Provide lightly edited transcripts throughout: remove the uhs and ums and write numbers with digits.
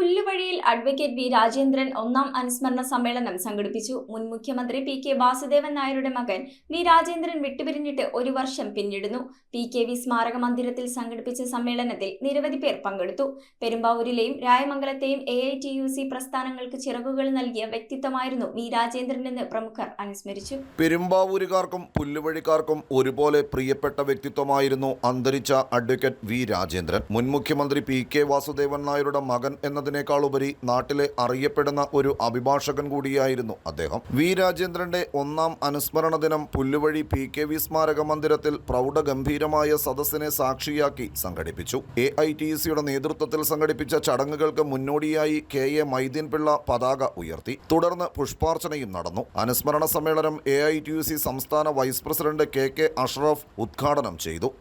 പുല്ലുവഴിയിൽ advocate V Rajendran ഒന്നാം അനുസ്മരണ സമ്മേളനം സംഘടിപ്പിച്ചു. മുൻ മുഖ്യമന്ത്രി പി.കെ. വാസുദേവൻ നായരുടെ മകൻ വി രാജേന്ദ്രൻ വിട്ടുപിരിഞ്ഞിട്ട് ഒരു വർഷം പിന്നിടുന്നു. പി.കെ.വി. സ്മാരക മന്ദിരത്തിൽ സംഘടിപ്പിച്ച സമ്മേളനത്തിൽ നിരവധി പേർ പങ്കെടുത്തു. പെരുമ്പാവൂരിലെയും രായമംഗലത്തെയും AITUC പ്രസ്ഥാനങ്ങൾക്ക് ചിറകുകൾ നൽകിയ വ്യക്തിത്വമായിരുന്നു വി രാജേന്ദ്രനെന്ന് പ്രമുഖർ അനുസ്മരിച്ചു. പെരുമ്പാവൂരുകാർക്കും പുല്ലുവഴിക്കാർക്കും ഒരുപോലെ പ്രിയപ്പെട്ട വ്യക്തിത്വമായിരുന്നു അന്തരിച്ച അഡ്വക്കേറ്റ് വി രാജേന്ദ്രൻ. മുൻ മുഖ്യമന്ത്രി പി.കെ. വാസുദേവൻ നായരുടെ മകൻ എന്നതിനേക്കാളുപരി നാട്ടിലെ അറിയപ്പെടുന്ന ഒരു അഭിഭാഷകൻ കൂടിയായിരുന്നു അദ്ദേഹം. വി രാജേന്ദ്രന്റെ ഒന്നാം അനുസ്മരണ ദിനം പുല്ലുവഴി PKV സ്മാരക മന്ദിരത്തിൽ പ്രൗഢഗംഭീരമായ സദസ്സിനെ സാക്ഷിയാക്കി സംഘടിപ്പിച്ചു. AITUCയുടെ നേതൃത്വത്തിൽ സംഘടിപ്പിച്ച ചടങ്ങുകൾക്ക് മുന്നോടിയായി KA മൈദീൻപിള്ള പതാക ഉയർത്തി. തുടർന്ന് പുഷ്പാർച്ചനയും നടന്നു. അനുസ്മരണ സമ്മേളനം AITUC സംസ്ഥാന വൈസ് പ്രസിഡന്റ് KK അഷ്റഫ് ഉദ്ഘാടനം ചെയ്തു.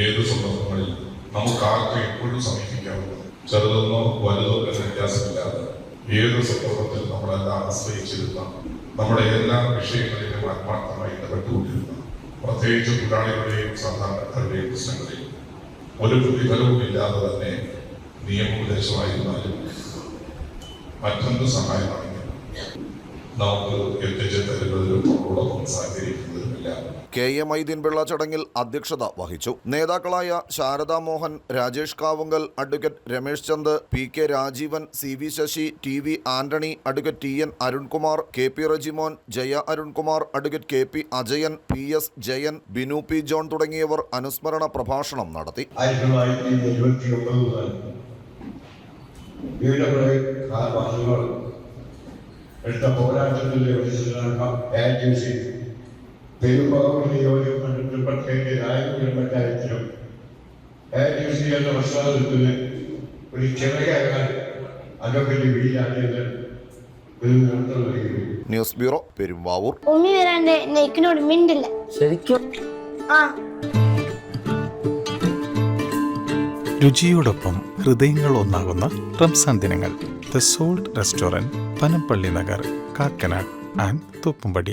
ഏത് സന്ദർഭങ്ങളിൽ നമുക്ക് ആർക്കും എപ്പോഴും സമീപിക്കാവുന്നത് ചെറുതെന്നോ വലുതോ എന്ന വ്യത്യാസമില്ലാതെ ഏത് സന്ദർഭത്തിൽ നമ്മളെല്ലാം ആശ്രയിച്ചിരുന്ന നമ്മുടെ എല്ലാ വിഷയങ്ങളിലും ആത്മാർത്ഥമായി ഇടപെട്ടുകൊണ്ടിരുന്ന പ്രത്യേകിച്ച് തൊഴിലാളികളുടെയും സാധാരണക്കാരുടെയും പ്രശ്നങ്ങളിൽ ഒരു പ്രതിഫലവും ഇല്ലാതെ തന്നെ നിയമോപദേശമായിരുന്നാലും മറ്റൊരു സഹായമാണെങ്കിലും നമുക്ക് എത്തിച്ചു തരുന്നതിലും അതോടൊപ്പം സഹകരിക്കുന്നതിലുമില്ല. KA മൈദീൻപിള്ള ചടങ്ങിൽ അധ്യക്ഷത വഹിച്ചു. നേതാക്കളായ Sharada Mohan, Rajesh Kavunkal, advocate Ramesh Chand, PK Rajeevan, CV Sasi, TV Antony, advocate TN Arunkumar, KP Rejimon, Jaya Arunkumar, advocate KP Ajayan, PS Jayan, Binu P John തുടങ്ങിയവർ അനുസ്മരണ പ്രഭാഷണം നടത്തി. പെരുമ്പാവൂർ നിയോജകമണ്ഡലത്തിൽ പ്രത്യേകിച്ച് രായമംഗലം കാര്യത്തിലും AITUC എന്ന പ്രസ്ഥാനത്തിന് ഒരു ചെറിയാകാൻ advocate V Rajendran news bureau, Perumbavoor. ഉമ്മി വരാണ്ട് നെയ്ക്കിനോട് മിണ്ടില്ല ശരിക്കും. രുചിയോടൊപ്പം ഹൃദയങ്ങൾ ഒന്നാകുന്ന റംസാൻ ദിനങ്ങൾ. The salt restaurant, Panampilly Nagar, Kakkanad and Thoppumpady.